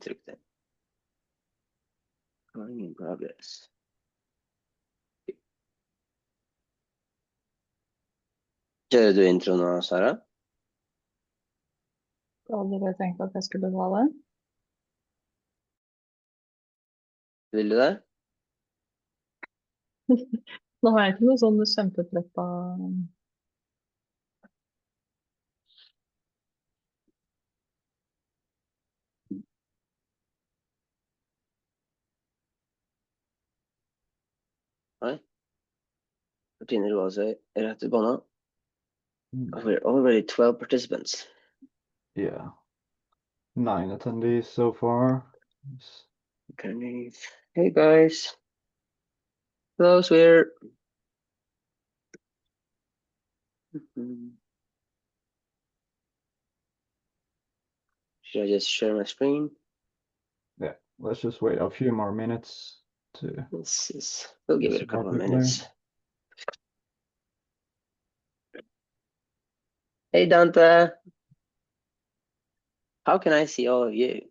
intryck det. In progress. Kör du intro nå, Sara? Du har aldri tenkt på at jeg skulle ta det? Vil du det? Nå har jeg ikke noe sånn kjempepreppa. Nei. Martine roer seg rett i bånda. We're already 12 participants. Yeah. 9 attendees so far. Okay. Hey guys. Hello, Swear. Should I just share my screen? Yeah, let's just wait a few more minutes to. We'll give it a couple of minutes. Hey Dante. How can I see all of you?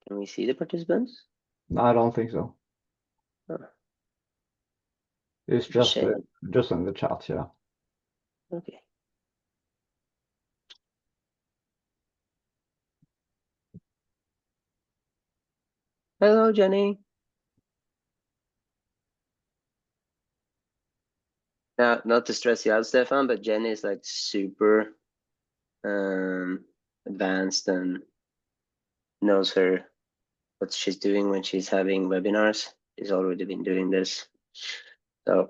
Can we see the participants? I don't think so. Oh. It's just in the chat, yeah. Okay. Hello, Jenny. Now, not to stress you out, Stefan, but Jenny is like super advanced and knows what she's doing when she's having webinars. She's already been doing this. So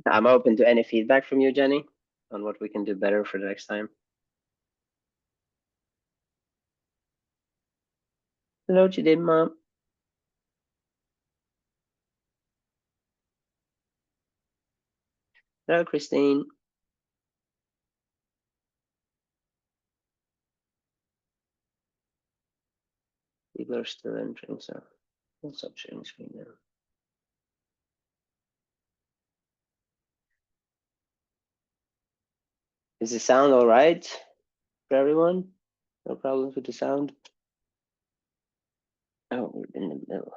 I'm open to any feedback from you, Jenny, on what we can do better for the next time. Hello, Chidima. Hello, Christine. People are still entering, so I'll stop sharing screen now. Is the sound all right for everyone? No problems with the sound? Oh, we're in the middle.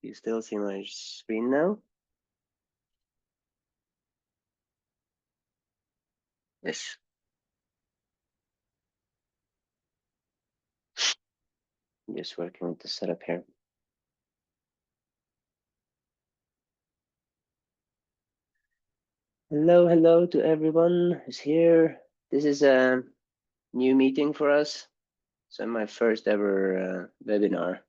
You still see my screen now? Yes. I'm just working with the setup here. Hello to everyone who's here. This is a new meeting for us. So my first ever webinar.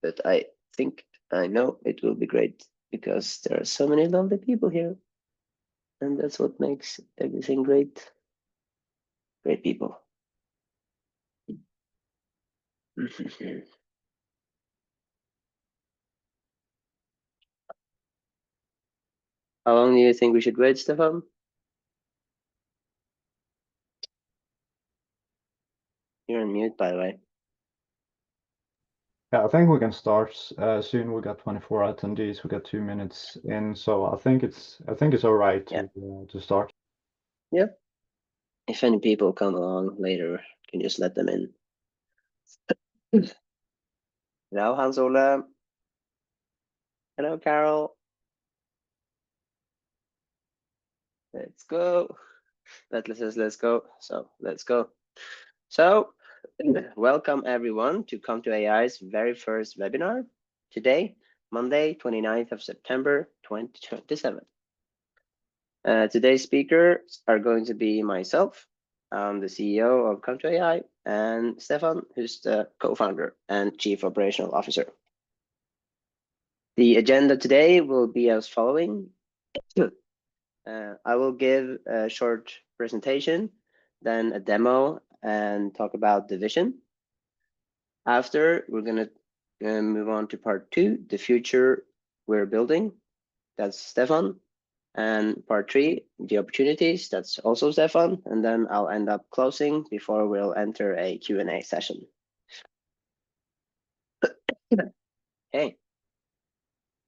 But I think I know it will be great because there are so many lovely people here. And that's what makes everything great. Great people. How long do you think we should wait, Stefan? You're on mute, by the way. Yeah, I think we can start soon. We got 24 attendees. We got 2 minutes in, so I think it's all right to start. Yeah. If any people come along later, you can just let them in. Hello, Hans Ola. Hello, Carol. Let's go. That says let's go. So let's go. So welcome everyone to Com2.ai's very first webinar today, Monday, 29th of September, 2027. Today's speakers are going to be myself, I'm the CEO of Com2.ai, and Stefan, who's the co-founder and chief operational officer. The agenda today will be as following. I will give a short presentation, then a demo, and talk about the vision. After, we're going to move on to part 2, the future we're building. That's Stefan. And part 3, the opportunities. That's also Stefan. And then I'll end up closing before we'll enter a Q&A session. Hey,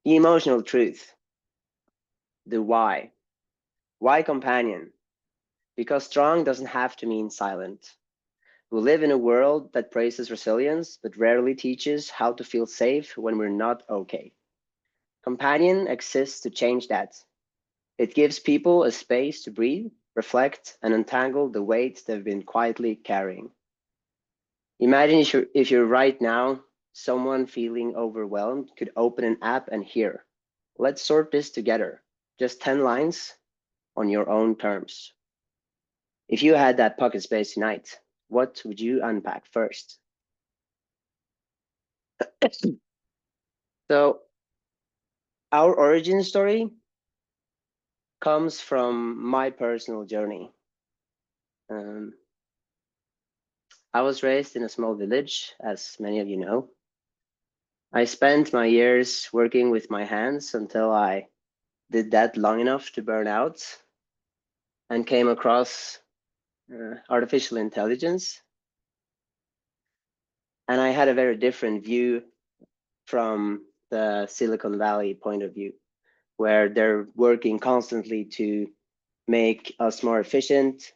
the emotional truth. The why. Why companion? Because strong doesn't have to mean silent. We live in a world that praises resilience, but rarely teaches how to feel safe when we're not okay. Companion exists to change that. It gives people a space to breathe, reflect, and untangle the weight they've been quietly carrying. Imagine if you're right now, someone feeling overwhelmed could open an app and hear, let's sort this together. Just 10 lines on your own terms. If you had that pocket space tonight, what would you unpack first? So our origin story comes from my personal journey. I was raised in a small village, as many of you know. I spent my years working with my hands until I did that long enough to burn out and came across artificial intelligence. And I had a very different view from the Silicon Valley point of view, where they're working constantly to make us more efficient,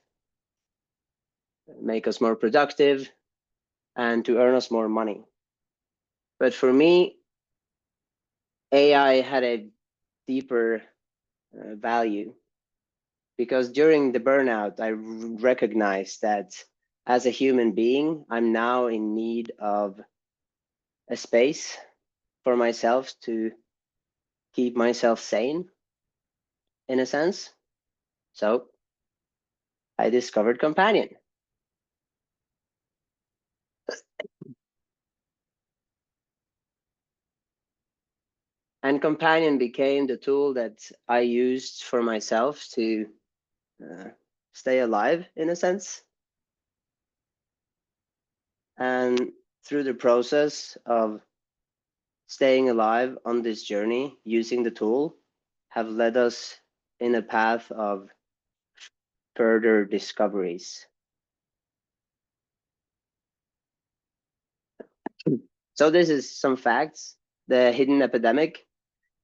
make us more productive, and to earn us more money. But for me, AI had a deeper value, because during the burnout, I recognized that as a human being, I'm now in need of a space for myself to keep myself sane, in a sense. So I discovered Companion. And Companion became the tool that I used for myself to stay alive, in a sense. And through the process of staying alive on this journey, using the tool, have led us in a path of further discoveries. So this is some facts. The hidden epidemic,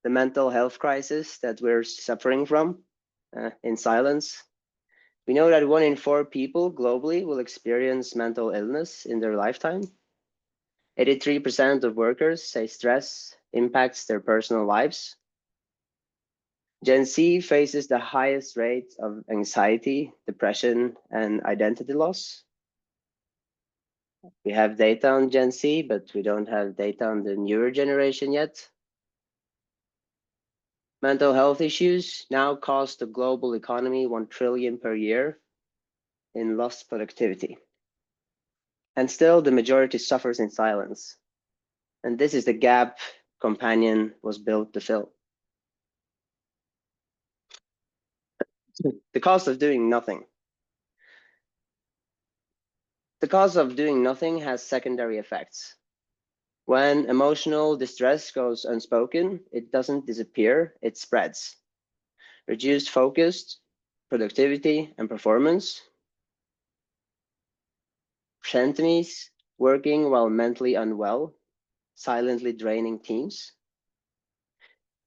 the mental health crisis that we're suffering from in silence. We know that 1 in 4 people globally will experience mental illness in their lifetime. 83% of workers say stress impacts their personal lives. Gen Z faces the highest rate of anxiety, depression, and identity loss. We have data on Gen Z, but we don't have data on the newer generation yet. Mental health issues now cost the global economy 1 trillion per year in lost productivity. And still, the majority suffers in silence. And this is the gap Companion was built to fill. The cost of doing nothing. The cost of doing nothing has secondary effects. When emotional distress goes unspoken, it doesn't disappear, it spreads. Reduced focus, productivity, and performance. Shantamis working while mentally unwell, silently draining teams.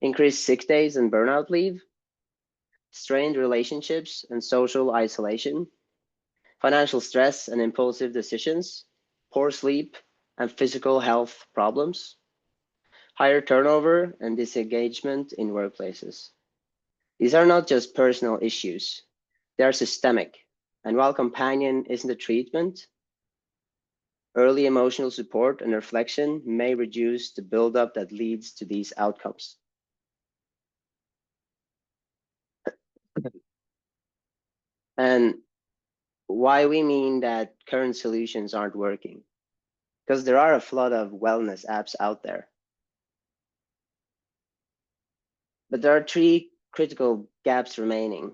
Increased sick days and burnout leave. Strained relationships and social isolation. Financial stress and impulsive decisions. Poor sleep and physical health problems. Higher turnover and disengagement in workplaces. These are not just personal issues, they are systemic. And while Companion isn't a treatment, early emotional support and reflection may reduce the buildup that leads to these outcomes. And why we mean that current solutions aren't working, because there are a flood of wellness apps out there. But there are 3 critical gaps remaining.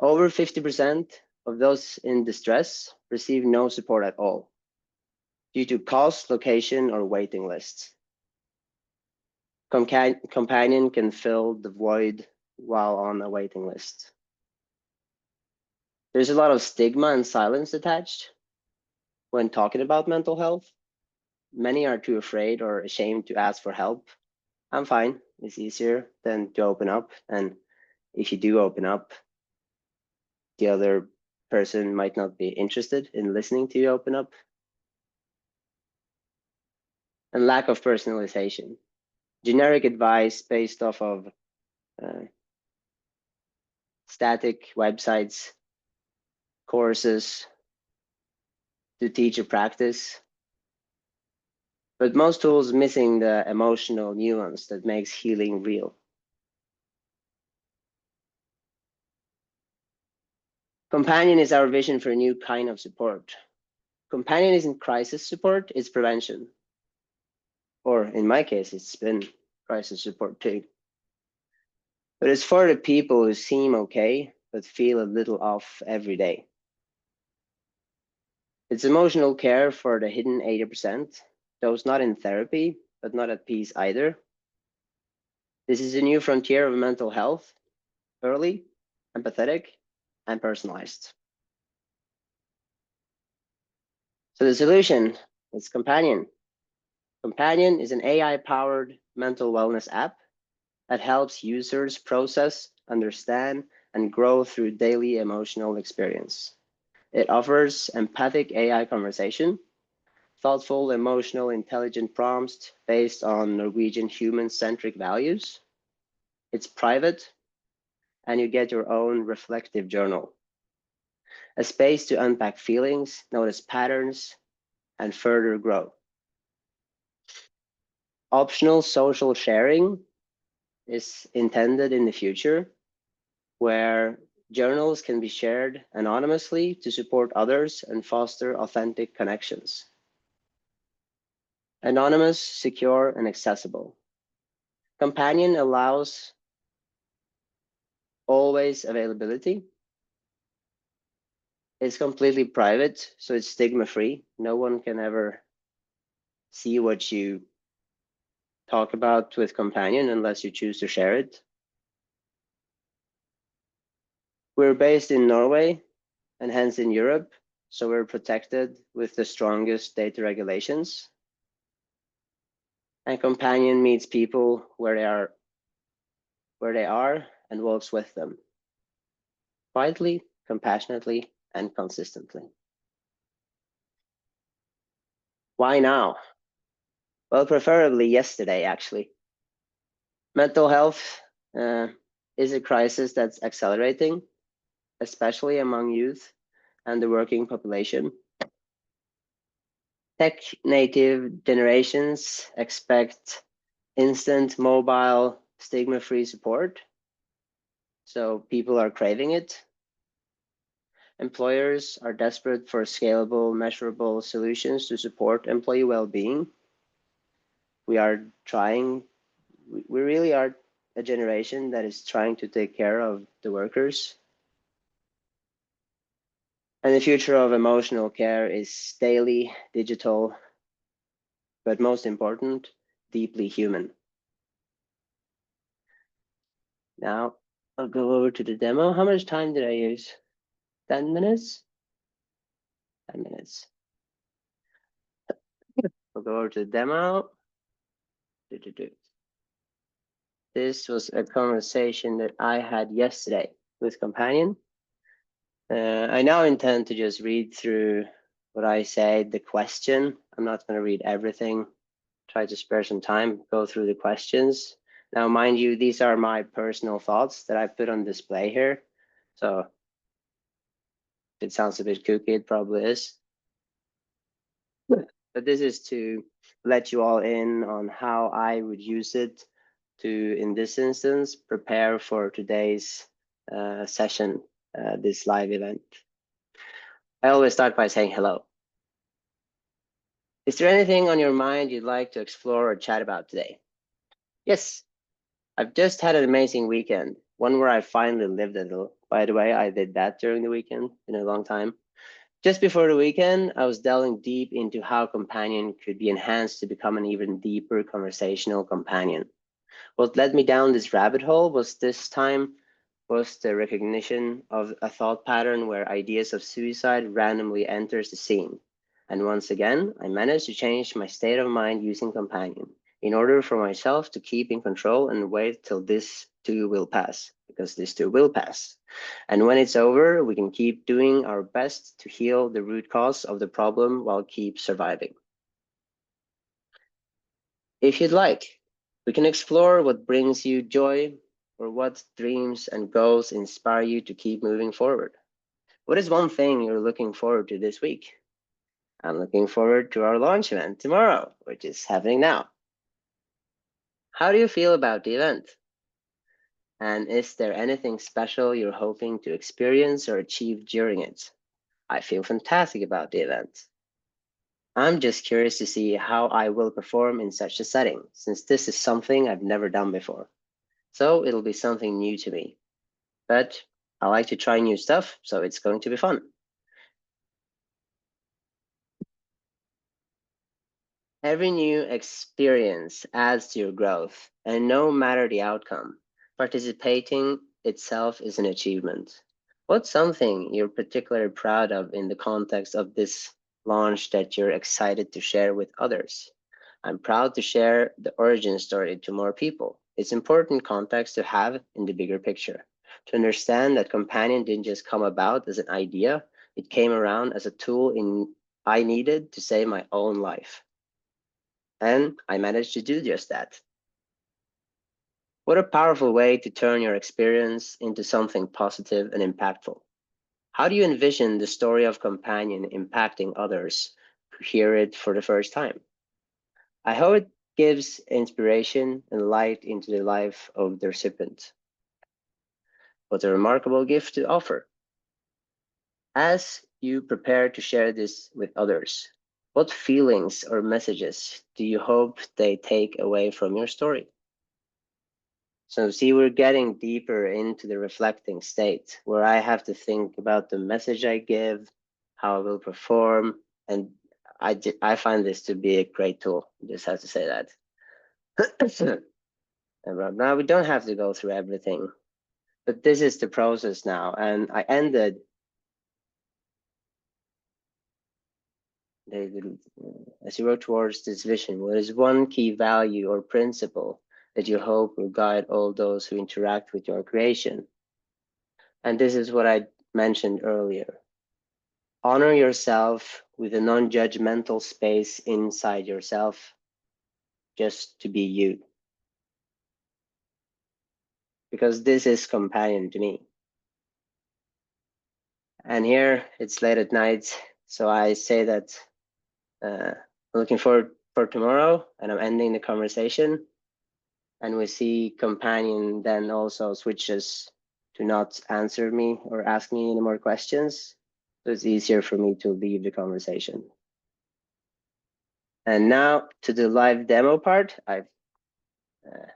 Over 50% of those in distress receive no support at all due to cost, location, or waiting lists. Companion can fill the void while on a waiting list. There's a lot of stigma and silence attached when talking about mental health. Many are too afraid or ashamed to ask for help. I'm fine. It's easier than to open up. And if you do open up, the other person might not be interested in listening to you open up. And lack of personalization. Generic advice based off of static websites, courses to teach a practice. But most tools missing the emotional nuance that makes healing real. Companion is our vision for a new kind of support. Companion isn't crisis support, it's prevention. Or in my case, it's been crisis support too. But it's for the people who seem okay, but feel a little off every day. It's emotional care for the hidden 80%, those not in therapy, but not at peace either. This is a new frontier of mental health, early, empathetic, and personalized. So the solution is Companion. Companion is an AI-powered mental wellness app that helps users process, understand, and grow through daily emotional experience. It offers empathic AI conversation, thoughtful, emotional, intelligent prompts based on Norwegian human-centric values. It's private, and you get your own reflective journal, a space to unpack feelings, notice patterns, and further grow. Optional social sharing is intended in the future, where journals can be shared anonymously to support others and foster authentic connections. Anonymous, secure, and accessible. Companion allows always availability. It's completely private, so it's stigma-free. No one can ever see what you talk about with Companion unless you choose to share it. We're based in Norway and hence in Europe, so we're protected with the strongest data regulations. And Companion meets people where they are and walks with them, quietly, compassionately, and consistently. Why now? Well, preferably yesterday, actually. Mental health is a crisis that's accelerating, especially among youth and the working population. Tech-native generations expect instant, mobile, stigma-free support. So people are craving it. Employers are desperate for scalable, measurable solutions to support employee well-being. We really are a generation that is trying to take care of the workers. And the future of emotional care is daily, digital, but most important, deeply human. Now, I'll go over to the demo. How much time did I use? 10 minutes? 10 minutes. We'll go over to the demo. This was a conversation that I had yesterday with Companion. I now intend to just read through what I said, the question. I'm not going to read everything. Try to spare some time, go through the questions. Now, mind you, these are my personal thoughts that I put on display here. So if it sounds a bit kooky, it probably is. But this is to let you all in on how I would use it to, in this instance, prepare for today's session, this live event. I always start by saying hello. Is there anything on your mind you'd like to explore or chat about today? Yes, I've just had an amazing weekend, one where I finally lived a By the way, I did that during the weekend in a long time. Just before the weekend, I was delving deep into how Companion could be enhanced to become an even deeper conversational companion. What led me down this rabbit hole was the recognition of a thought pattern where ideas of suicide randomly enters the scene. And once again, I managed to change my state of mind using Companion in order for myself to keep in control and wait till this too will pass, because this too will pass. And when it's over, we can keep doing our best to heal the root cause of the problem while keep surviving. If you'd like, we can explore what brings you joy or what dreams and goals inspire you to keep moving forward. What is one thing you're looking forward to this week? I'm looking forward to our launch event tomorrow, which is happening now. How do you feel about the event? And is there anything special you're hoping to experience or achieve during it? I feel fantastic about the event. I'm just curious to see how I will perform in such a setting, since this is something I've never done before. So it'll be something new to me. But I like to try new stuff, so it's going to be fun. Every new experience adds to your growth, and no matter the outcome, participating itself is an achievement. What's something you're particularly proud of in the context of this launch that you're excited to share with others? I'm proud to share the origin story to more people. It's important context to have in the bigger picture. To understand that Companion didn't just come about as an idea, it came around as a tool I needed to save my own life. And I managed to do just that. What a powerful way to turn your experience into something positive and impactful. How do you envision the story of Companion impacting others who hear it for the first time? I hope it gives inspiration and light into the life of the recipient. What a remarkable gift to offer. As you prepare to share this with others, what feelings or messages do you hope they take away from your story? So see, we're getting deeper into the reflecting state where I have to think about the message I give, how I will perform, and I find this to be a great tool. Just have to say that. And right now we don't have to go through everything, but this is the process now. And I ended as you work towards this vision, what is one key value or principle that you hope will guide all those who interact with your creation? And this is what I mentioned earlier. Honor yourself with a non-judgmental space inside yourself, just to be you. Because this is Companion to me. And here it's late at night, so I say that I'm looking forward for tomorrow, and I'm ending the conversation. And we see Companion then also switches to not answer me or ask me any more questions. So it's easier for me to leave the conversation. And now to the live demo part. I've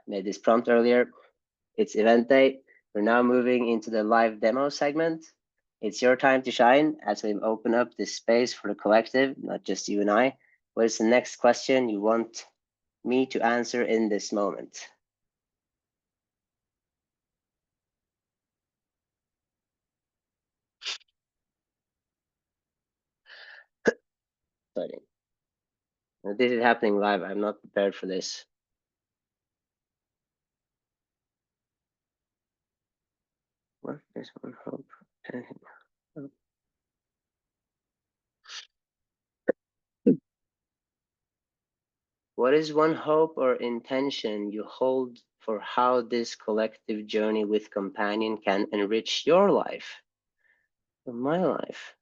made this prompt earlier. It's event day. We're now moving into the live demo segment. It's your time to shine as we open up this space for the collective, not just you and I. What is the next question you want me to answer in this moment? Sorry. This is happening live. I'm not prepared for this. What is one hope? What is one hope or intention you hold for how this collective journey with Companion can enrich your life or my life?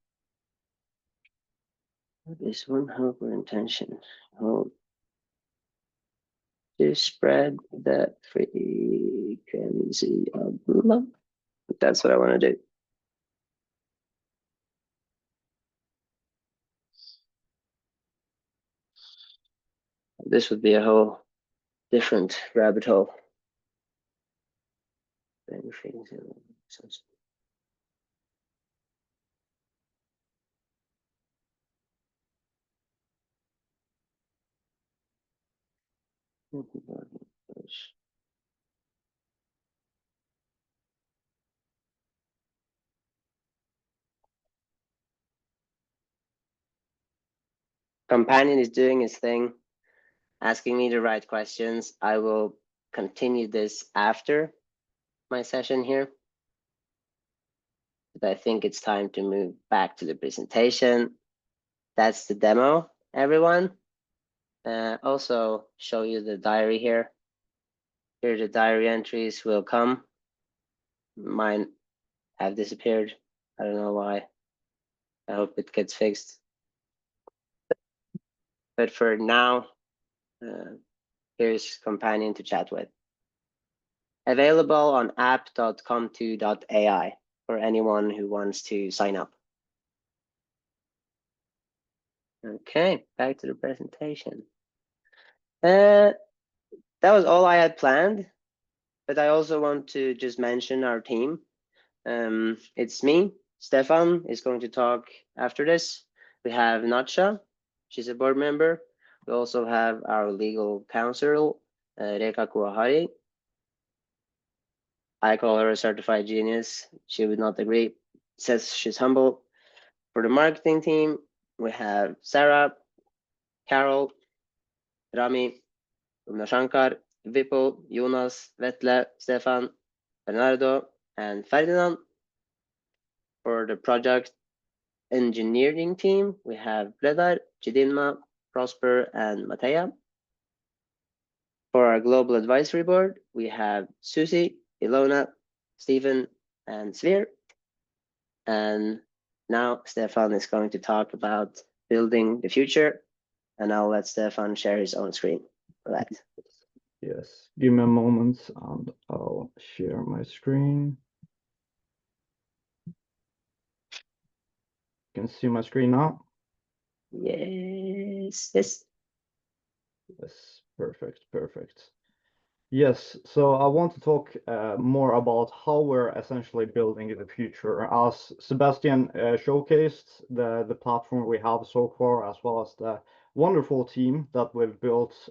What is one hope or intention? Hope to spread the frequency of love. That's what I want to do. This would be a whole different rabbit hole. Companion is doing his thing, asking me the right questions. I will continue this after my session here. But I think it's time to move back to the presentation. That's the demo, everyone. Also show you the diary here. Here the diary entries will come. Mine have disappeared. I don't know why. I hope it gets fixed. But for now, here's Companion to chat with. Available on app.com2.ai for anyone who wants to sign up. Okay, back to the presentation. That was all I had planned, but I also want to just mention our team. It's me, Stefan is going to talk after this. We have Natsha, she's a board member. We also have our legal counsel, Reka Kuahari. I call her a certified genius. She would not agree, says she's humble. For the marketing team, we have Sarah, Carol, Rami, Shankar, Vipul, Jonas, Vetle, Stefan, Bernardo, and Ferdinand. For the project engineering team, we have Bledar, Chidinma, Prosper, and Matea. For our global advisory board, we have Susie, Ilona, Stephen, and Svir. And now Stefan is going to talk about building the future, and I'll let Stefan share his own screen for that. Yes, give me a moment and I'll share my screen. You can see my screen now? Yes, yes. Yes, perfect, perfect. Yes, so I want to talk more about how we're essentially building the future. As Sebastian showcased the platform we have so far, as well as the wonderful team that we've built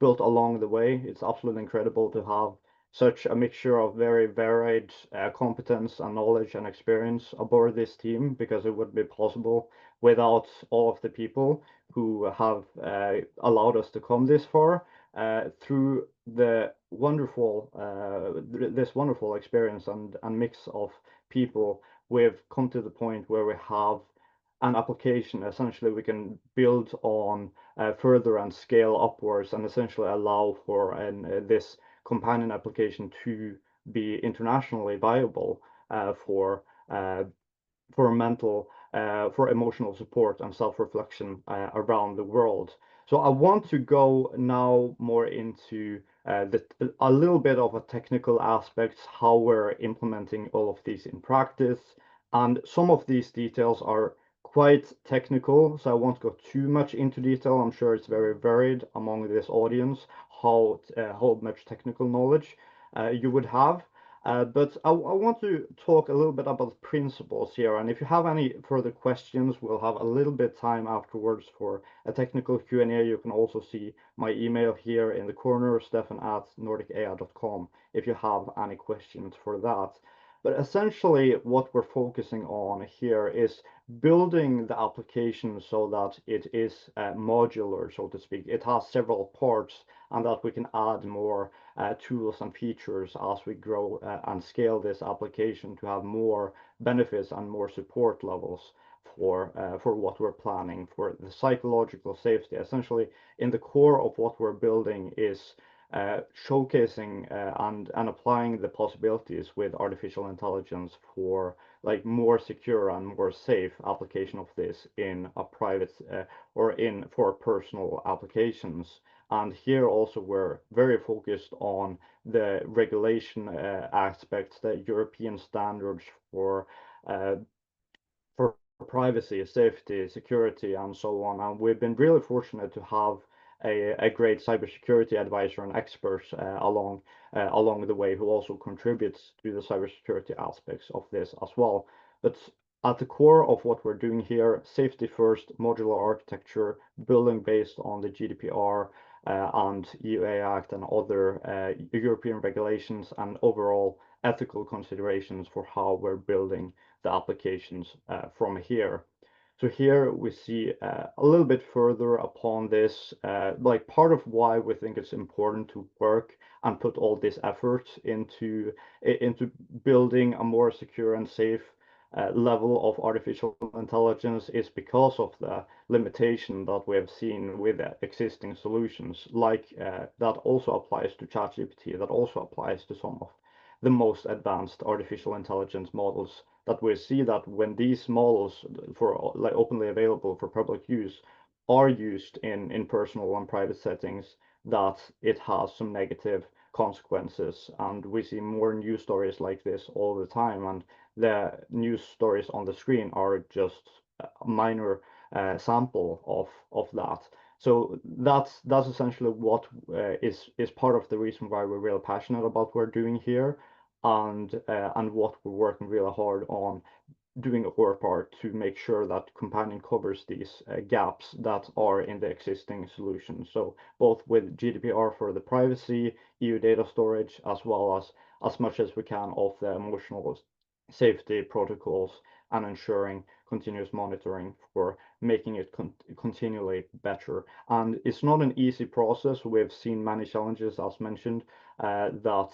along the way. It's absolutely incredible to have such a mixture of very varied competence and knowledge and experience aboard this team, because it wouldn't be possible without all of the people who have allowed us to come this far through the wonderful this wonderful experience and mix of people. We've come to the point where we have an application essentially we can build on further and scale upwards, and essentially allow for this companion application to be internationally viable uh, for mental, for emotional support and self-reflection around the world. So I want to go now more into a little bit of a technical aspects, how we're implementing all of these in practice. And some of these details are quite technical, so I won't go too much into detail. I'm sure it's very varied among this audience, how much technical knowledge you would have. But I want to talk a little bit about the principles here, and if you have any further questions, we'll have a little bit time afterwards for a technical Q&A. You can also see my email here in the corner, stefan@nordicai.com, if you have any questions for that. But essentially, what we're focusing on here is building the application so that it is modular, so to speak. It has several parts, and that we can add more tools and features as we grow and scale this application to have more benefits and more support levels for what we're planning for the psychological safety. Essentially, in the core of what we're building is showcasing and applying the possibilities with artificial intelligence for like more secure and more safe application of this in a private or in for personal applications. And here also we're very focused on the regulation aspects, the European standards uh, for privacy, safety, security, and so on. And we've been really fortunate to have a great cybersecurity advisor and experts along the way, who also contributes to the cybersecurity aspects of this as well. But at the core of what we're doing here, safety first, modular architecture, building based on the GDPR, and EU Act and other European regulations and overall ethical considerations for how we're building the applications from here. So here we see a little bit further upon this, like part of why we think it's important to work and put all this effort into building a more secure and safe level of artificial intelligence is because of the limitation that we have seen with existing solutions, like that also applies to ChatGPT, that also applies to some of the most advanced artificial intelligence models, that we see that when these models for like openly available for public use are used in personal and private settings, that it has some negative consequences. And we see more news stories like this all the time, and the news stories on the screen are just a minor sample of that. So that's essentially what is part of the reason why we're real passionate about what we're doing here, and what we're working really hard on doing our part to make sure that Companion covers these gaps that are in the existing solutions. So both with GDPR for the privacy, EU data storage, as well as much as we can of the emotional safety protocols, and ensuring continuous monitoring for making it continually better. And it's not an easy process. We've seen many challenges, as mentioned, that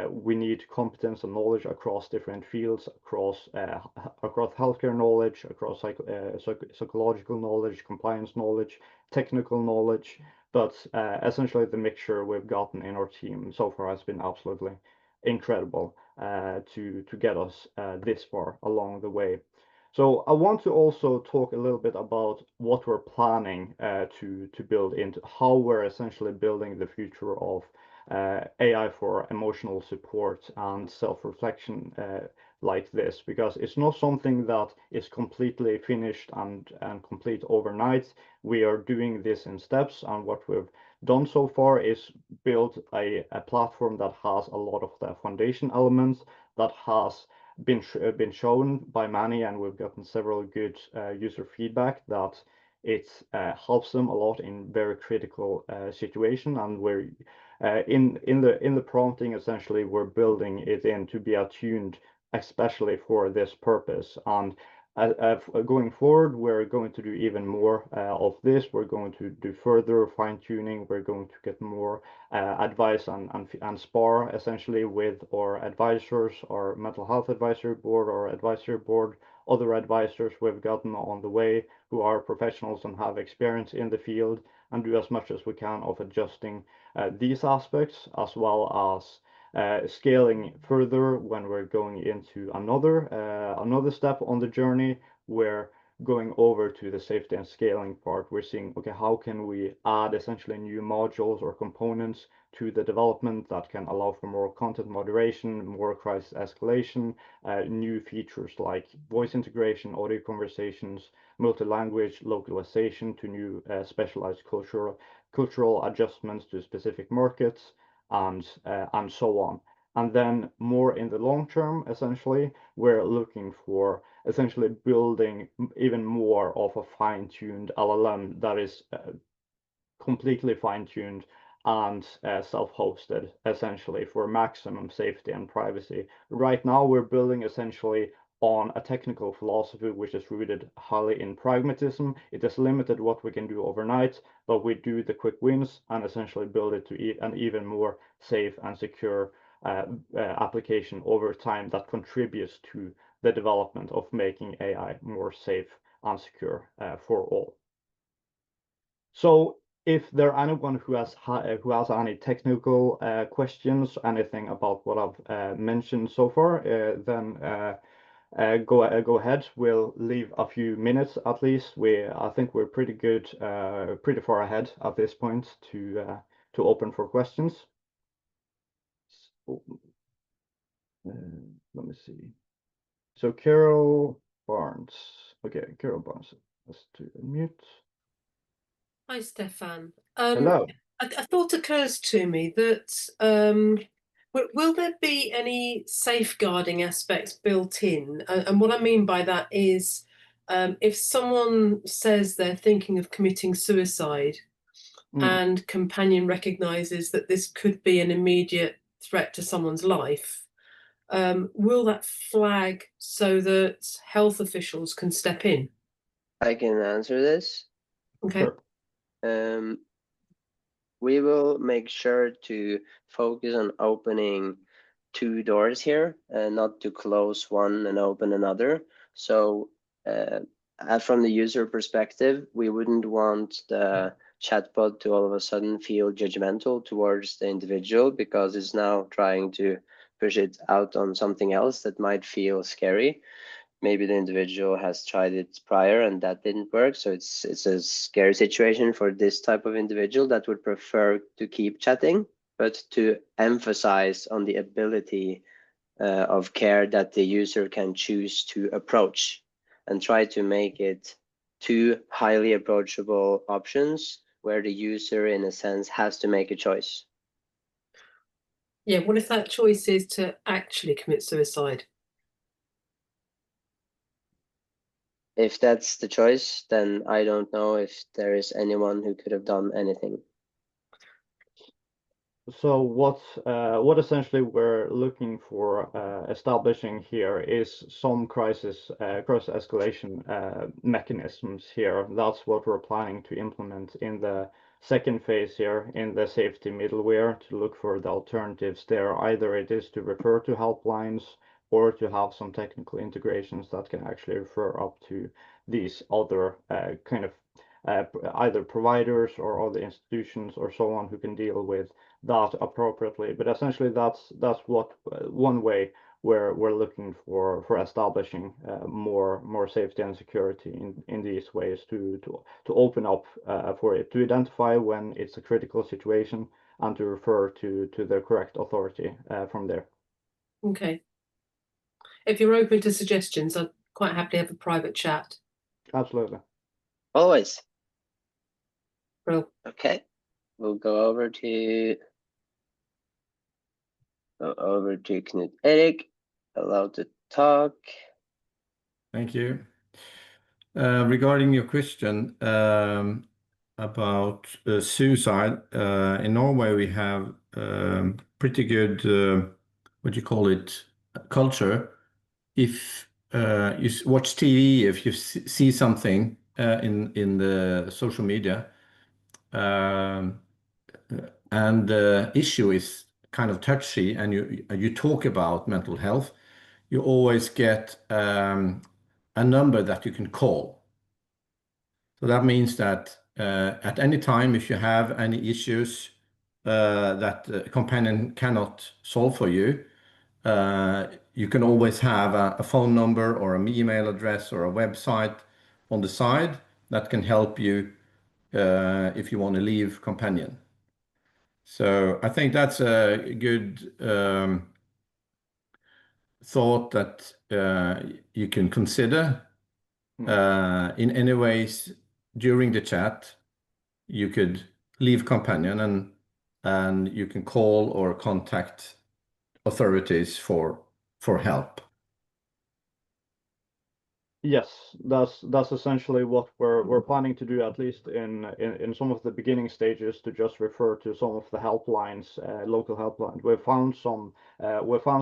we need competence and knowledge across different fields, across healthcare knowledge, across psychological knowledge, compliance knowledge, technical knowledge. But essentially, the mixture we've gotten in our team so far has been absolutely incredible to get us this far along the way. So I want to also talk a little bit about what we're planning to build into how we're essentially building the future of AI for emotional support and self-reflection like this, because it's not something that is completely finished and complete overnight. We are doing this in steps, and what we've done so far is build a platform that has a lot of the foundation elements, that has been shown by many, and we've gotten several good user feedback that it helps them a lot in very critical situation. And we're in the prompting, essentially we're building it in to be attuned especially for this purpose. And going forward, we're going to do even more of this. We're going to do further fine tuning. We're going to get more advice and spar essentially with our advisors, our mental health advisory board, our advisory board, other advisors we've gotten on the way who are professionals and have experience in the field, and do as much as we can of adjusting these aspects, as well as scaling further when we're going into another step on the journey. We're going over to the safety and scaling part. We're seeing, okay, how can we add essentially new modules or components to the development that can allow for more content moderation, more crisis escalation, new features like voice integration, audio conversations, multi-language localization to new specialized cultural adjustments to specific markets, and so on. And then more in the long term, essentially, we're looking for essentially building even more of a fine-tuned LLM that is completely fine-tuned and self-hosted, essentially, for maximum safety and privacy. Right now, we're building essentially on a technical philosophy which is rooted highly in pragmatism. It is limited what we can do overnight, but we do the quick wins and essentially build it to an even more safe and secure application over time that contributes to the development of making AI more safe and secure for all. So if there anyone who has any technical questions, anything about what I've mentioned so far, then go ahead. We'll leave a few minutes at least. I think we're pretty good, pretty far ahead at this point to open for questions. So, let me see. So Carol Barnes. Okay, Carol Barnes. Let's do a mute. Hi, Stefan. Hello. A thought occurs to me that will there be any safeguarding aspects built in? And what I mean by that is if someone says they're thinking of committing suicide, and Companion recognizes that this could be an immediate threat to someone's life, will that flag so that health officials can step in? I can answer this. Okay. Sure. We will make sure to focus on opening two doors here and not to close one and open another. So from the user perspective, we wouldn't want the chatbot to all of a sudden feel judgmental towards the individual because it's now trying to push it out on something else that might feel scary. Maybe the individual has tried it prior and that didn't work. So it's a scary situation for this type of individual that would prefer to keep chatting, but to emphasize on the ability of care that the user can choose to approach and try to make it two highly approachable options where the user, in a sense, has to make a choice. Yeah, what if that choice is to actually commit suicide? If that's the choice, then I don't know if there is anyone who could have done anything. So what essentially we're looking for establishing here is some crisis escalation mechanisms here. That's what we're planning to implement in the second phase here in the safety middleware to look for the alternatives there. Either it is to refer to helplines or to have some technical integrations that can actually refer up to these other kind of either providers or other institutions or so on who can deal with that appropriately. But essentially, that's what one way where we're looking for establishing more safety and security in these ways to open up for it, to identify when it's a critical situation and to refer to the correct authority from there. Okay. If you're open to suggestions, I'd quite happily have a private chat. Absolutely. Always. Well, Okay, we'll go over to Knut Erik, allowed to talk. Thank you. Regarding your question about suicide, in Norway we have pretty good, what do you call it, culture. If you watch TV, if you see something in the social media, and the issue is kind of touchy, and you talk about mental health, you always get a number that you can call. So that means that at any time, if you have any issues that the companion cannot solve for you, you can always have a phone number or an email address or a website on the side that can help you if you want to leave companion. So I think that's a good thought that you can consider. In any ways, during the chat, you could leave companion and you can call or contact authorities for help. Yes, that's essentially what we're planning to do, at least in some of the beginning stages, to just refer to some of the helplines, local helplines. We've found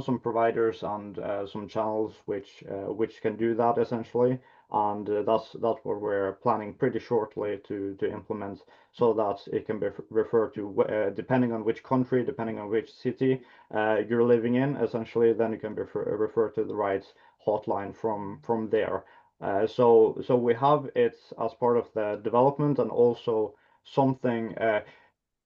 some providers and some channels which can do that essentially, and that's what we're planning pretty shortly to implement, so that it can be referred to depending on which country, depending on which city you're living in. Essentially, then you can refer to the right hotline from there. So we have it as part of the development, and also something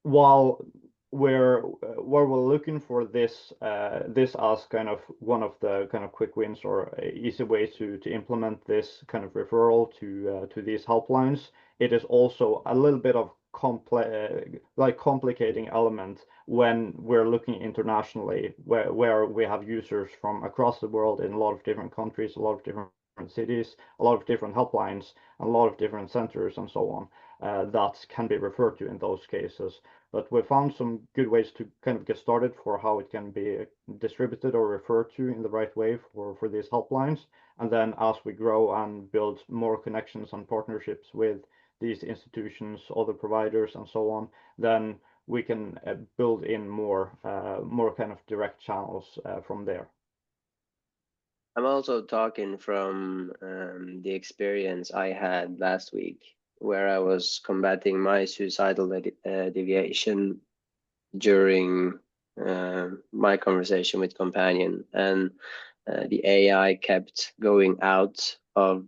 while we're looking for this as kind of one of the kind of quick wins or easy ways to implement this kind of referral to these helplines. It is also a little bit of complicating element when we're looking internationally, where we have users from across the world in a lot of different countries, a lot of different cities, a lot of different helplines, and a lot of different centers and so on that can be referred to in those cases. But we found some good ways to kind of get started for how it can be distributed or referred to in the right way for these helplines. And then as we grow and build more connections and partnerships with these institutions, other providers, and so on, then we can build in more kind of direct channels from there. I'm also talking from the experience I had last week, where I was combating my suicidal deviation during my conversation with companion, and the AI kept going out of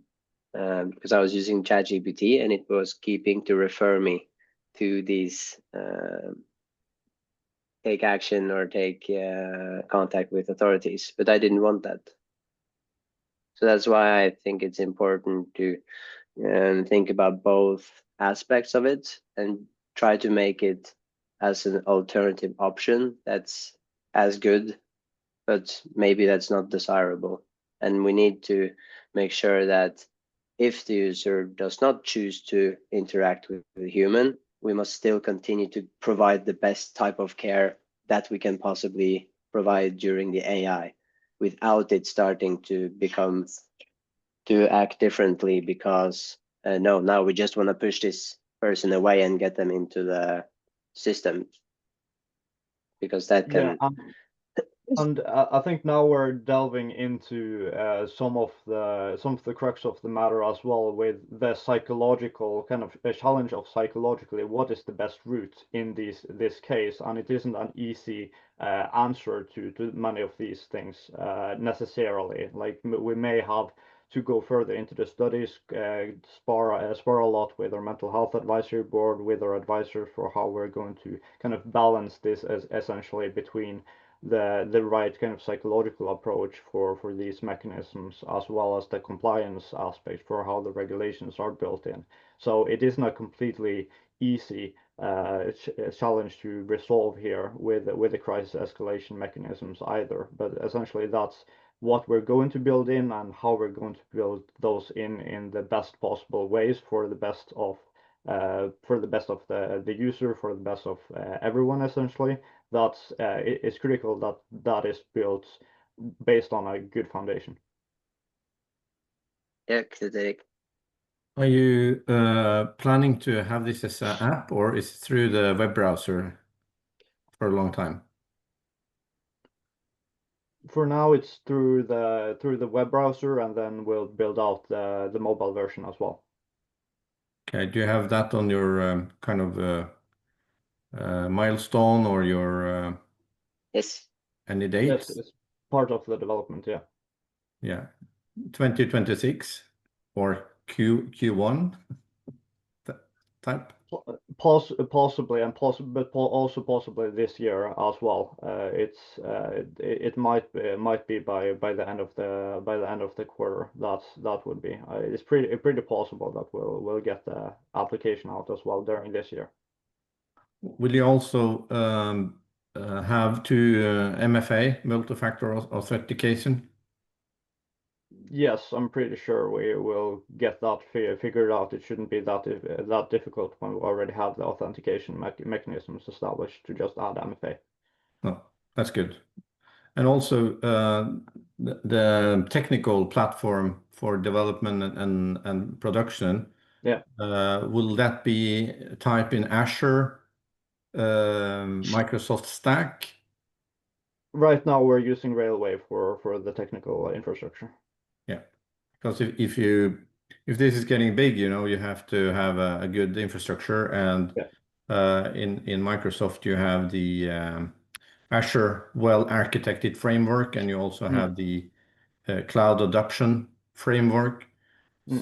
because I was using ChatGPT, and it was keeping to refer me to these take action or take contact with authorities, but I didn't want that. So that's why I think it's important to think about both aspects of it and try to make it as an alternative option that's as good, but maybe that's not desirable. And we need to make sure that if the user does not choose to interact with the human, we must still continue to provide the best type of care that we can possibly provide during the AI without it starting to become to act differently because no, now we just want to push this person away and get them into the system because that Yeah, can and I think now we're delving into some of the crux of the matter as well, with the psychological kind of a challenge of psychologically what is the best route in this case, and it isn't an easy answer to many of these things necessarily. Like we may have to go further into the studies, spar a lot with our mental health advisory board, with our advisors for how we're going to kind of balance this as essentially between the right kind of psychological approach for these mechanisms, as well as the compliance aspect for how the regulations are built in. So it isn't a completely easy challenge to resolve here with the crisis escalation mechanisms either. But essentially, that's what we're going to build in and how we're going to build those in the best possible ways for the best of the user, for the best of everyone essentially. That's it's critical that that is built based on a good foundation. yeah, critique. Are you planning to have this as an app, or is it through the web browser for a long time? For now, it's through the web browser, and then we'll build out the mobile version as well. Okay, do you have that on your kind of milestone or your Yes. any Yes, dates? it's part of the development. Yeah. Yeah, 2026 or Q1 type. Possibly, and but also possibly this year as well. It might be by the end of the quarter. That would be. It's pretty possible that we'll get the application out as well during this year. Will you also have to MFA, multi-factor authentication? Yes, I'm pretty sure we will get that figured out. It shouldn't be that difficult when we already have the authentication mechanisms established to just add MFA. Oh, that's good. And also the technical platform for development and production. Yeah. Will that be type in Azure, Microsoft Stack? Right now, we're using Railway for the technical infrastructure. Yeah, because if this is getting big, you have to have a good infrastructure, and in Microsoft you have the Azure well-architected framework, and you also have the cloud adoption framework.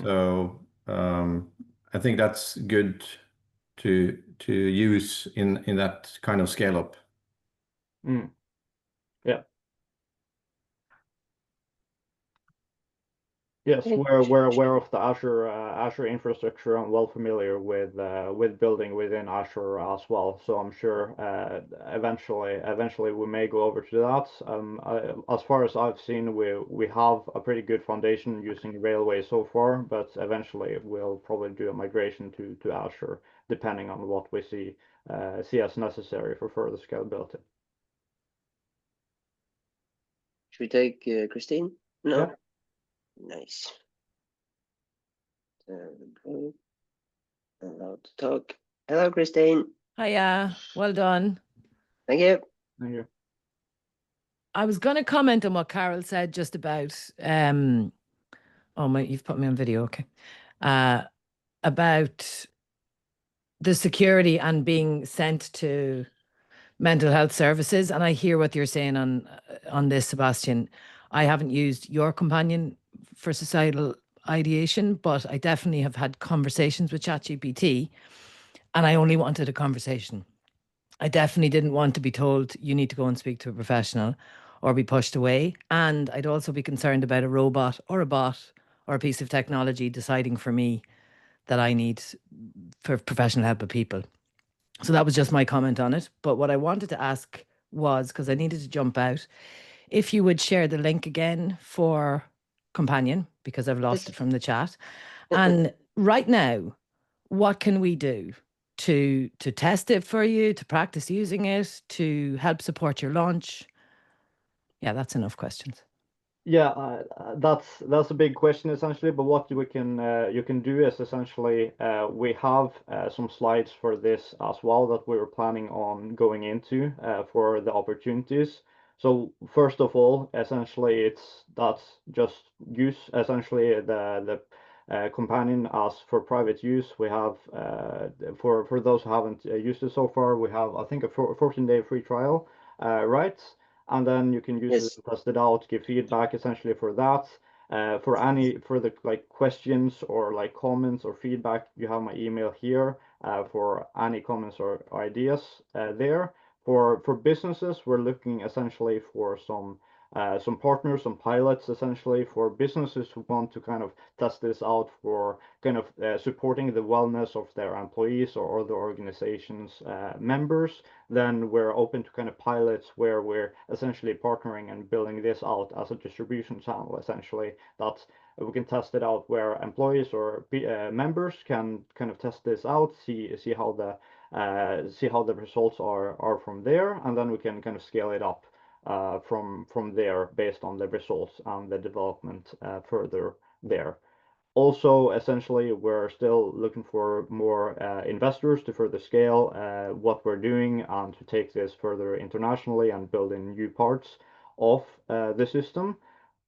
So I think that's good to use in that kind of scale up. Yeah. Yes, we're aware of the Azure infrastructure and well familiar with building within Azure as well. So I'm sure eventually we may go over to that. As far as I've seen, we have a pretty good foundation using Railway so far, but eventually we'll probably do a migration to Azure depending on what we see as necessary for further scalability. Should we take Christine? No. Yeah. Nice. There we go. Allowed to talk. Hello, Christine. Hiya, well done. Thank you. Thank you. I was going to comment on what Carol said just about, you've put me on video, okay. About the security and being sent to mental health services. And I hear what you're saying on this, Sebastian. I haven't used your companion for societal ideation, but I definitely have had conversations with ChatGPT, and I only wanted a conversation. I definitely didn't want to be told you need to go and speak to a professional or be pushed away. And I'd also be concerned about a robot or a bot or a piece of technology deciding for me that I need for professional help of people. So that was just my comment on it. But what I wanted to ask was, because I needed to jump out, if you would share the link again for Companion, because I've lost Yes. it from the chat. And right now, what can we do to test it for you, to practice using it, to help support your launch? Yeah, that's enough questions. Yeah, that's a big question essentially. But what we can you can do is essentially we have some slides for this as well that we were planning on going into for the opportunities. So first of all, essentially that's just use essentially the companion as for private use. We have for those who haven't used it so far, we have I think a 14-day free trial, right? And then you can use it Yes. and test it out, give feedback essentially for that. For any further like questions or like comments or feedback, you have my email here for any comments or ideas there. For businesses, we're looking essentially for some partners, some pilots essentially for businesses who want to kind of test this out for kind of supporting the wellness of their employees or other organizations members. Then we're open to kind of pilots where we're essentially partnering and building this out as a distribution channel essentially that we can test it out where employees or members can kind of test this out, see how the results are from there, and then we can kind of scale it up from there based on the results and the development further there. Also, essentially, we're still looking for more investors to further scale what we're doing and to take this further internationally and build in new parts of the system.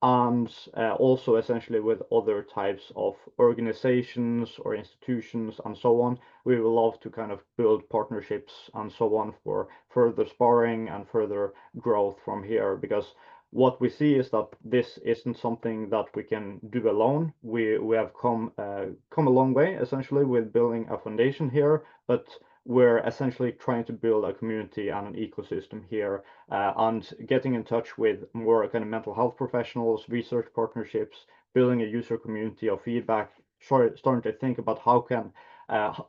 And also, essentially, with other types of organizations or institutions and so on, we would love to kind of build partnerships and so on for further sparring and further growth from here because what we see is that this isn't something that we can do alone. We have come a long way essentially with building a foundation here, but we're essentially trying to build a community and an ecosystem here and getting in touch with more kind of mental health professionals, research partnerships, building a user community of feedback, starting to think about how can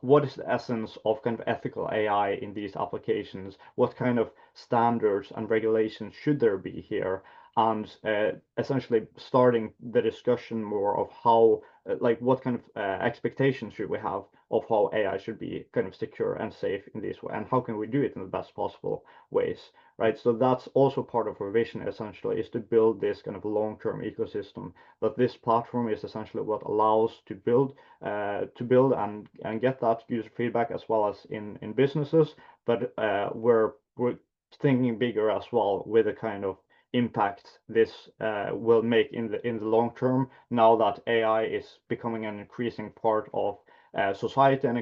what is the essence of kind of ethical AI in these applications? What kind of standards and regulations should there be here? And essentially starting the discussion more of how, like, what kind of expectations should we have of how AI should be kind of secure and safe in this way, and how can we do it in the best possible ways, right? So that's also part of our vision, essentially, is to build this kind of long-term ecosystem. That this platform is essentially what allows to build and get that user feedback as well as in businesses, but we're thinking bigger as well with the kind of impact this will make in the long term now that AI is becoming an increasing part of society and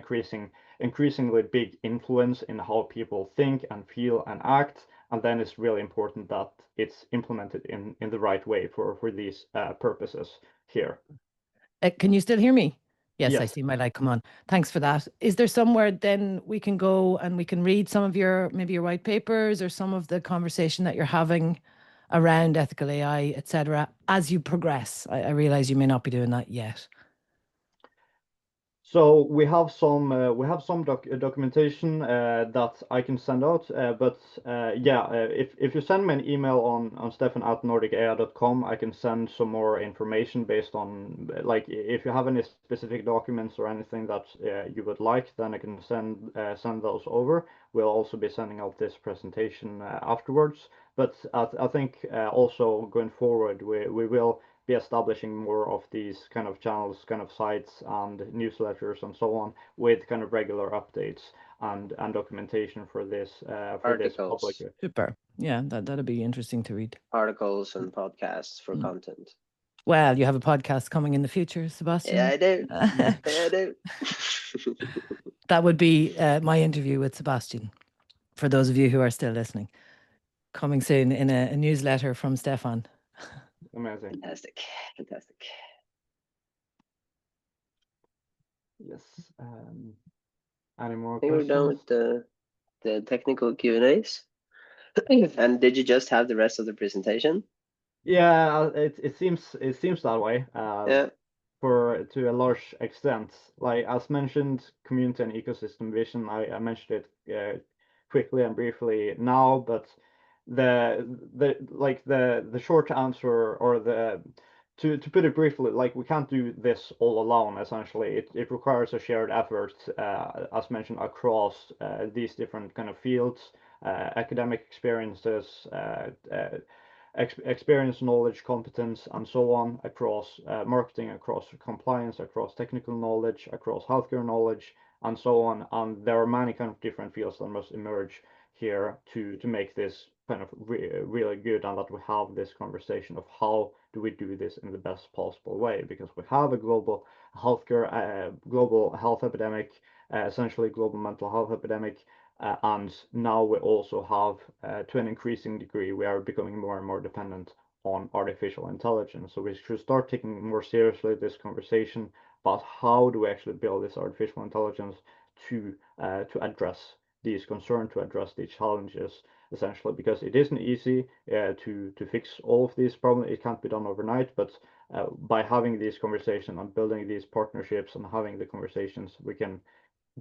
increasingly big influence in how people think and feel and act. And then it's really important that it's implemented in the right way for these purposes here. Can you still hear me? Yes, I Yes. see my light come on. Thanks for that. Is there somewhere then we can go and we can read some of maybe your white papers or some of the conversation that you're having around ethical AI, etc., as you progress? I realize you may not be doing that yet. So we have some documentation that I can send out, but if you send me an email on stefan@nordicai.com, I can send some more information based on like if you have any specific documents or anything that you would like, then I can send those over. We'll also be sending out this presentation afterwards. But I think also going forward, we will be establishing more of these kind of channels, kind of sites and newsletters and so on, with kind of regular updates and documentation for this public. Articles. Super. Yeah, that'd be interesting to read. Articles and podcasts for content. Well, you have a podcast coming in the future, Sebastian. Yeah, I do. Yeah, I do. That would be my interview with Sebastian, for those of you who are still listening. Coming soon in a newsletter from Stefan. Amazing. Fantastic. Fantastic. Yes. Any more I think we're done questions? with the technical Q&As. And did you just have the rest of the presentation? Yeah, it seems that way. Yeah. To a large extent, like as mentioned, community and ecosystem vision. I mentioned it quickly and briefly now, but the short answer, or the to put it briefly, like we can't do this all alone. Essentially, it requires a shared effort, as mentioned, across these different kind of fields, academic experiences, experience, knowledge, competence, and so on, across marketing, across compliance, across technical knowledge, across healthcare knowledge, and so on. And there are many kind of different fields that must emerge here to make this kind of really good, and that we have this conversation of how do we do this in the best possible way, because we have a global global health epidemic, essentially global mental health epidemic, and now we also have, to an increasing degree, we are becoming more and more dependent on artificial intelligence. So we should start taking more seriously this conversation about how do we actually build this artificial intelligence to address these concerns, to address these challenges, essentially, because it isn't easy to fix all of these problems. It can't be done overnight, but by having these conversations and building these partnerships and having the conversations, we can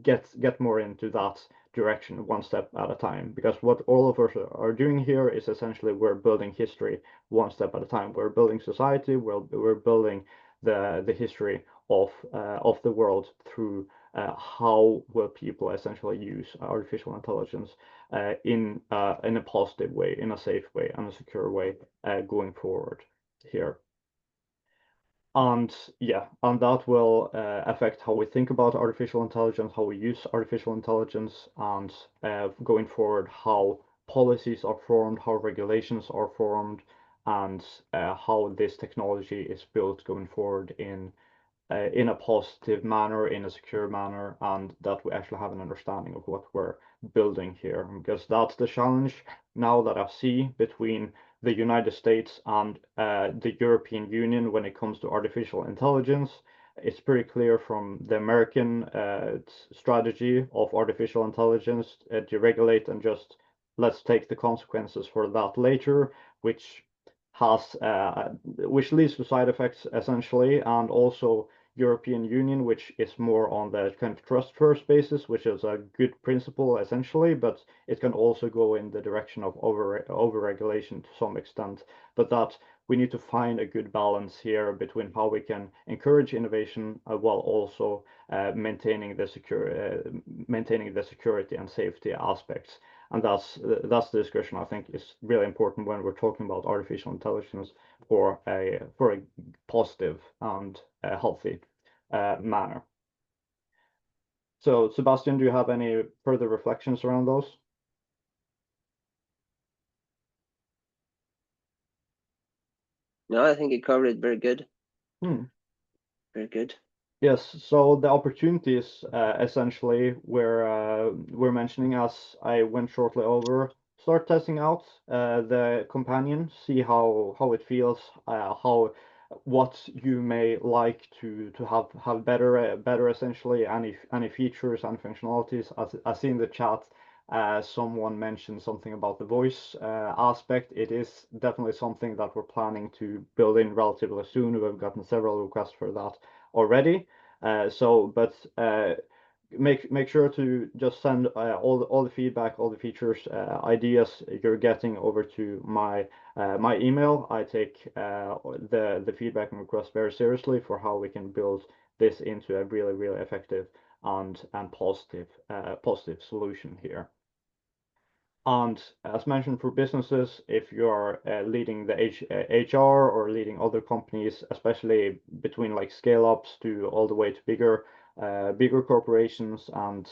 get more into that direction one step at a time, because what all of us are doing here is essentially we're building history one step at a time. We're building society, we're building the history of the world through how will people essentially use artificial intelligence in a positive way, in a safe way, and a secure way going forward here. And yeah, and that will affect how we think about artificial intelligence, how we use artificial intelligence, and going forward, how policies are formed, how regulations are formed, and how this technology is built going forward in a positive manner, in a secure manner, and that we actually have an understanding of what we're building here. Because that's the challenge now that I see between the United States and the European Union when it comes to artificial intelligence. It's pretty clear from the American strategy of artificial intelligence, deregulate and just let's take the consequences for that later, which leads to side effects essentially, and also European Union, which is more on the kind of trust first basis, which is a good principle essentially, but it can also go in the direction of over regulation to some extent. But that we need to find a good balance here between how we can encourage innovation while also maintaining the security and safety aspects. And that's the discussion I think is really important when we're talking about artificial intelligence for a positive and healthy manner. So, Sebastian, do you have any further reflections around those? No, I think you covered it very good. Hmm. Very good. Yes, so the opportunities essentially we're mentioning, as I went shortly over, start testing out the companion, see how it feels, how what you may like to have better essentially, any features and functionalities. As I see in the chat, someone mentioned something about the voice aspect. It is definitely something that we're planning to build in relatively soon. We've gotten several requests for that already. But make sure to just send all the feedback, all the features, ideas you're getting over to my email. I take the feedback and requests very seriously for how we can build this into a really effective and positive solution here. And as mentioned, for businesses, if you're leading the HR or leading other companies, especially between like scale-ups to all the way to bigger corporations, and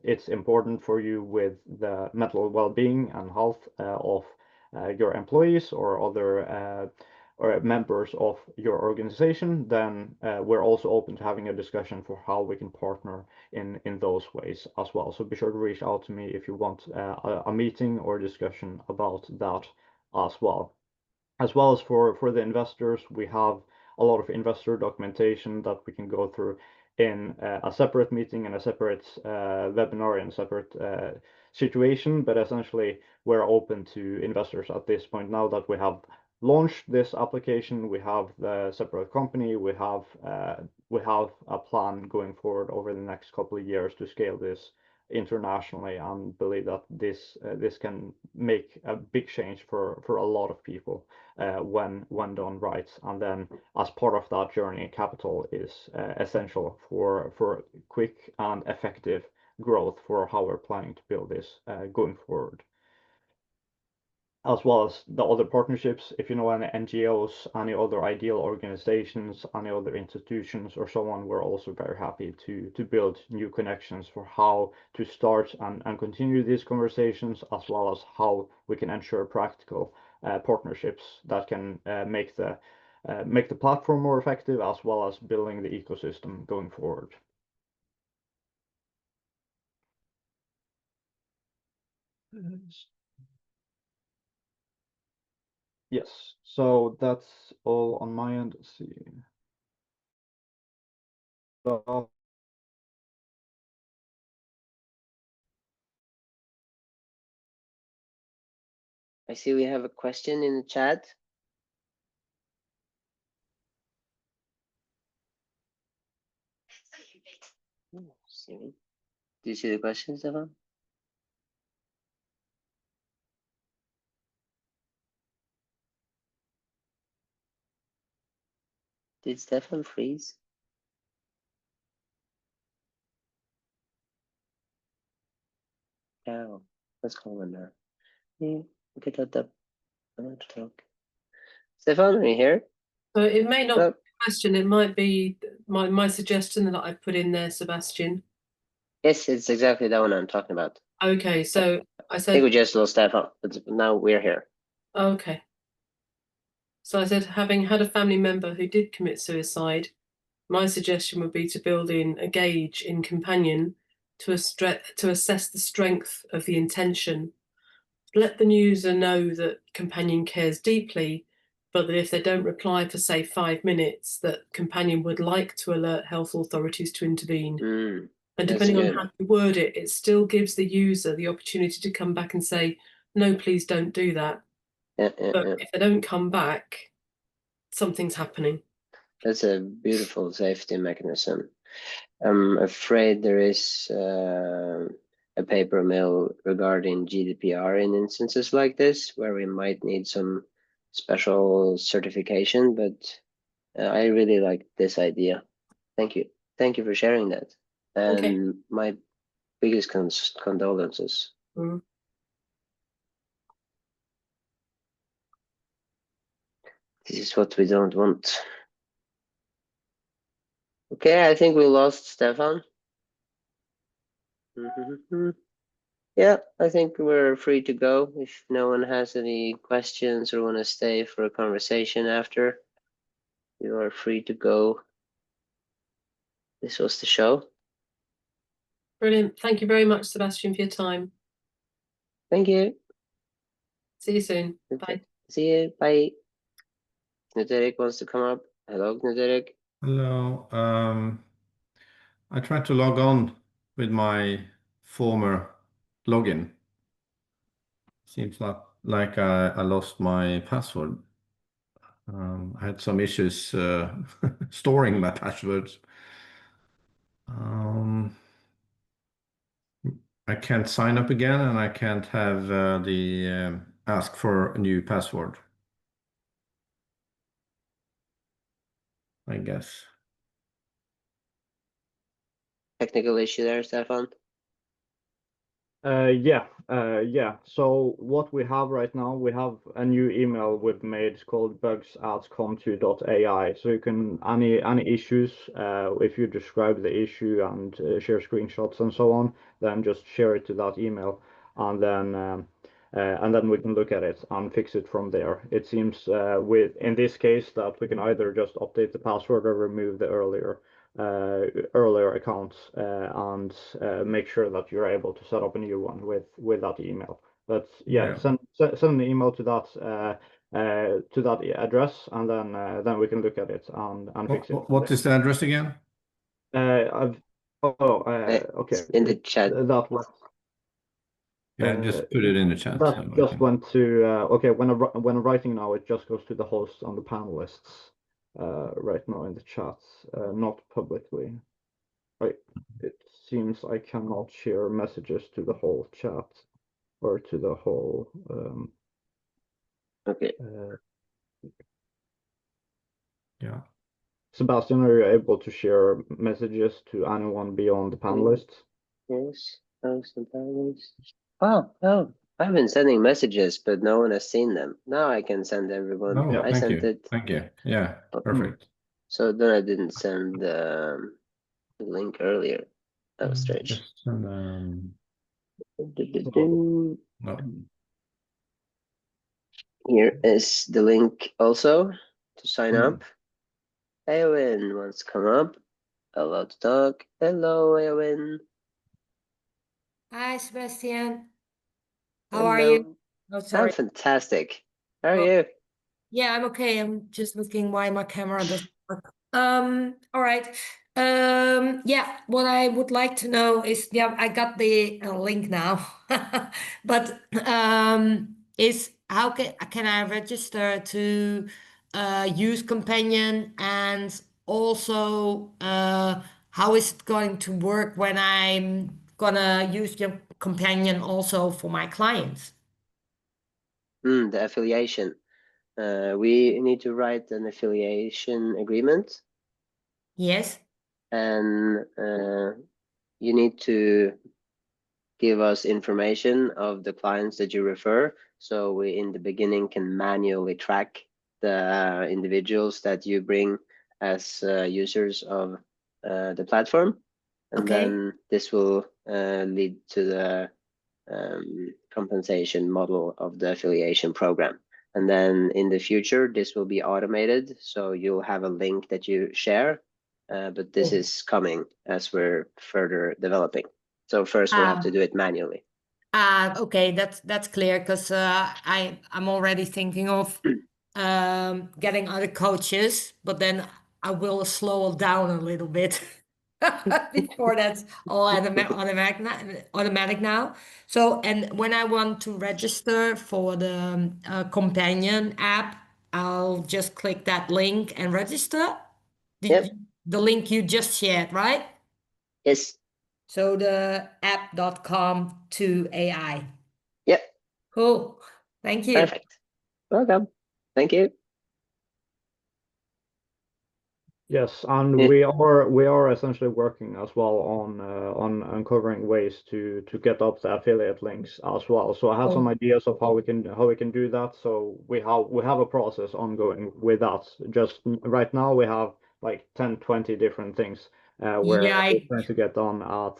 it's important for you with the mental well-being and health of your employees or other or members of your organization, then we're also open to having a discussion for how we can partner in those ways as well. So be sure to reach out to me if you want a meeting or discussion about that as well. As well as for the investors, we have a lot of investor documentation that we can go through in a separate meeting and a separate webinar in a separate situation. But essentially, we're open to investors at this point now that we have launched this application. We have the separate company. We have a plan going forward over the next couple of years to scale this internationally, and believe that this can make a big change for a lot of people when done right. And then as part of that journey, capital is essential for quick and effective growth for how we're planning to build this going forward. As well as the other partnerships, if you know any NGOs, any other ideal organizations, any other institutions or so on, we're also very happy to build new connections for how to start and continue these conversations, as well as how we can ensure practical partnerships that can make the platform more effective, as well as building the ecosystem going forward. Yes, so that's all on my end. Let's see. So, I see we have a question in the chat. Do you see the question, Stefan? Did Stefan freeze? Oh, what's going on there? Yeah, get that up. I want to talk. Stefan, are you here? So it may not Oh. be a question, it might be my suggestion that I put in there, Sebastian. Yes, it's exactly that one I'm talking about. Okay, so I I think we said, just lost Stefan, but now we're here. okay. So I said, having had a family member who did commit suicide, my suggestion would be to build in a gauge in Companion to assess the strength of the intention. Let the user know that Companion cares deeply, but that if they don't reply for, say, 5 minutes, that Companion would like to alert health authorities to intervene. And depending on how you word it, it still gives the user the opportunity to come back and say, no, please don't do that. But if they don't come back, something's happening. That's a beautiful safety mechanism. I'm afraid there is a paper mill regarding GDPR in instances like this, where we might need some special certification, but I really like this idea. Thank you. Thank you for sharing that. And Okay. my biggest condolences. This is what we don't want. Okay, I think we lost Stefan. Yeah, I think we're free to go. If no one has any questions or want to stay for a conversation after, you are free to go. This was the show. Brilliant. Thank you very much, Sebastian, for your time. Thank you. See you soon. Okay. Bye. See you. Bye. Knut-Erik wants to come up. Hello, Knut-Erik. Hello. I tried to log on with my former login. Seems like I lost my password. I had some issues storing my passwords. I can't sign up again, and I can't have the ask for a new password, I guess. Technical issue there, Stefan. Yeah, Yeah, so what we have right now, we have a new email we've made called bugs@com2.ai. So you can, any issues, if you describe the issue and share screenshots and so on, then just share it to that email, and then we can look at it and fix it from there. It seems in this case that we can either just update the password or remove the earlier accounts, and make sure that you're able to set up a new one with that email. But yeah, send an email to that address, and then we can look at it and fix it. What is the address again? Okay. In the chat. That was. Yeah, just put it in the chat. That just went to okay. When I'm writing now, it just goes to the host and the panelists. Right now in the chat, not publicly. It seems I cannot share messages to the whole chat or to the whole. Okay. Yeah. Sebastian, are you able to share messages to anyone beyond the panelists? Yes. Oh, I've been sending messages, but no one has seen them. Now I can send everyone. Oh, I thank sent you. it. Thank you. Yeah, perfect. So then I didn't send the link earlier. That was strange. Just no. Here is the link also to sign up. Eowyn wants to come up. Allowed to talk. Hello, Eowyn. Hi, Sebastian. How are you? Oh, I'm sorry. fantastic. How are you? Yeah, I'm okay. I'm just looking why my camera doesn't work. All right. Yeah, what I would like to know is, yeah, I got the link now, but is how can I register to use Companion, and also how is it going to work when I'm gonna use your Companion also for my clients? The affiliation. We need to write an affiliation agreement. Yes. And you need to give us information of the clients that you refer. So we, in the beginning, can manually track the individuals that you bring as users of the platform. And then this will lead to the compensation model of the affiliation program. And then in the future, this will be automated. So you'll have a link that you share, but this is coming as we're further developing. So first we'll have to do it manually. Okay, that's clear, because I'm already thinking of getting other coaches, but then I will slow down a little bit before that's all automatic now. So, and when I want to register for the Companion app, I'll just click that link and register. The link you just shared, right? Yes. So the app.com2.ai. Yep. Cool. Thank you. Perfect. Welcome. Thank you. Yes, and we are essentially working as well on uncovering ways to get up the affiliate links as well. So I have some ideas of how we can do that. So we have a process ongoing with that. Just right now we have like 10, 20 different things we're trying to get done at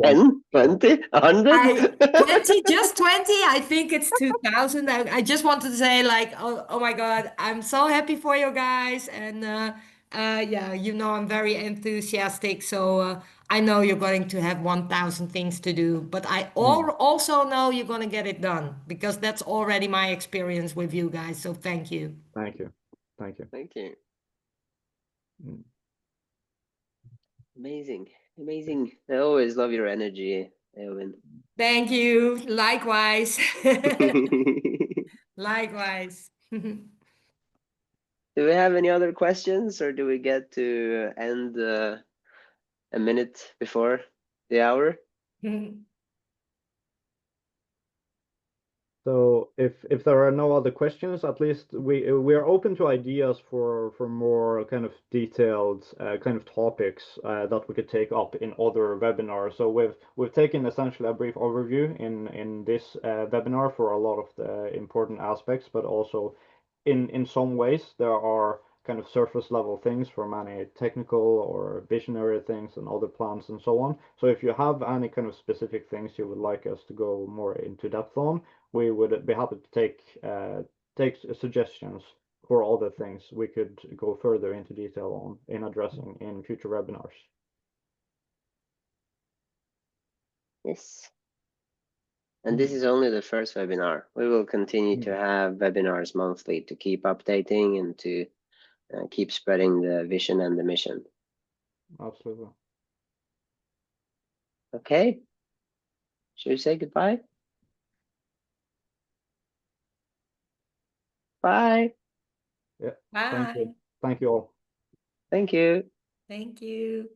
10, 20, 100? 20, just 20. I think it's 2000. I just wanted to say, like, oh my God, I'm so happy for you guys. And yeah, I'm very enthusiastic. So I know you're going to have 1000 things to do, but I also know you're going to get it done, because that's already my experience with you guys. So thank you. Thank you. Thank you. Thank you. Amazing. Amazing. I always love your energy, Eowyn. Thank you. Likewise. Likewise. Do we have any other questions, or do we get to end a minute before the hour? So if there are no other questions, at least we are open to ideas for more kind of detailed kind of topics that we could take up in other webinars. So we've taken essentially a brief overview in this webinar for a lot of the important aspects, but also in some ways there are kind of surface level things for many technical or visionary things and other plans and so on. So if you have any kind of specific things you would like us to go more into depth on, we would be happy to take suggestions for other things we could go further into detail on in addressing in future webinars. Yes. And this is only the first webinar. We will continue to have webinars monthly to keep updating and to keep spreading the vision and the mission. Absolutely. Okay. Should we say goodbye? Bye. Yeah. Bye. Thank you all. Thank you. Thank you.